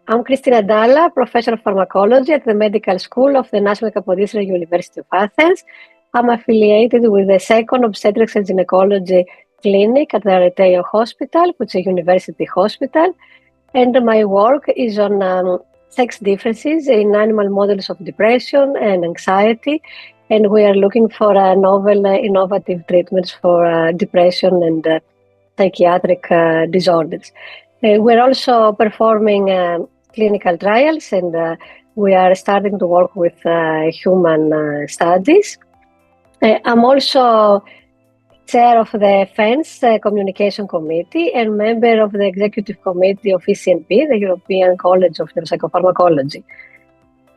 I'm Christina Dalla, Professor of Pharmacology at the Medical School of the National Kapodistrian University of Athens. I'm affiliated with the second Obstetrics and Gynecology Clinic at the Areteo Hospital, which is a university hospital. And my work is on sex differences in animal models of depression and anxiety. And we are looking for novel, innovative treatments for depression and psychiatric disorders. We're also performing clinical trials, and we are starting to work with human studies. I'm also chair of the FENS Communication Committee and member of the Executive Committee of ECNP, the European College of Psychopharmacology.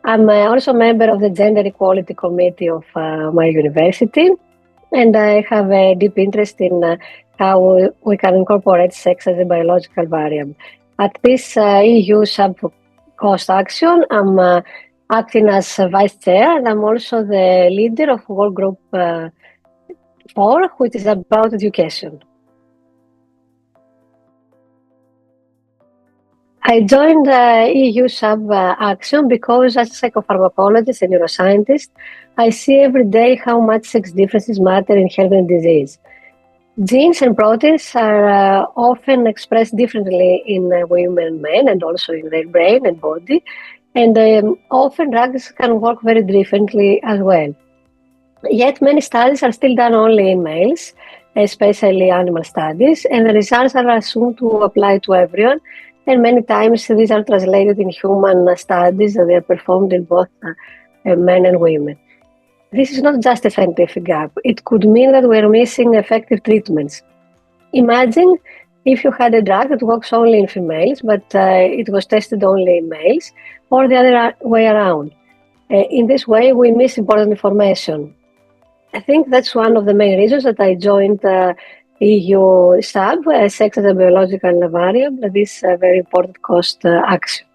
I'm also a member of the Gender Equality Committee of my university, and I have a deep interest in how we can incorporate sex as a biological variable. At this EU-SABV cost action, I'm acting as vice chair, and I'm also the leader of work group 4, which is about education. I joined EU-SABV Action because as a psychopharmacologist and neuroscientist, I see every day how much sex differences matter in health and disease. Genes and proteins are often expressed differently in women and men, and also in their brain and body, and often drugs can work very differently as well. Yet many studies are still done only in males, especially animal studies, and the results are assumed to apply to everyone. And many times these are translated in human studies and they are performed in both men and women. This is not just a scientific gap. It could mean that we're missing effective treatments. Imagine if you had a drug that works only in females, but it was tested only in males, or the other way around. In this way, we miss important information. I think that's one of the main reasons that I joined EU-SABV, sex as a biological variable, this very important cost action.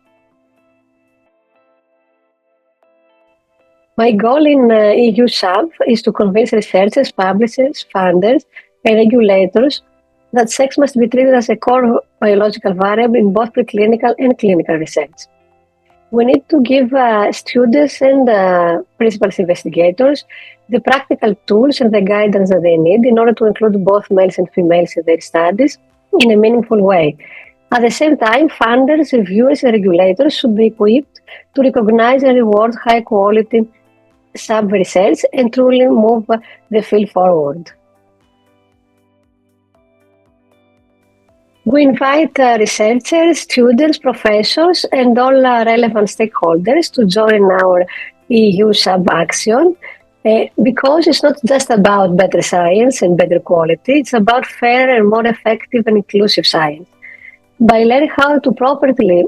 My goal in EU-SABV is to convince researchers, publishers, funders, and regulators that sex must be treated as a core biological variable in both preclinical and clinical research. We need to give students and principal investigators the practical tools and the guidance that they need in order to include both males and females in their studies in a meaningful way. At the same time, funders, reviewers, and regulators should be equipped to recognize and reward high-quality SABV research and truly move the field forward. We invite researchers, students, professors, and all relevant stakeholders to join our EU-SABV action because it's not just about better science and better quality, it's about fair and more effective and inclusive science. By learning how to properly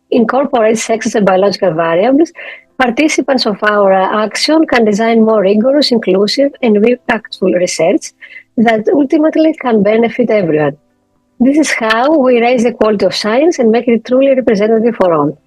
incorporate sex as biological variables, participants of our action can design more rigorous, inclusive, and impactful research that ultimately can benefit everyone. This is how we raise the quality of science and make it truly representative for all.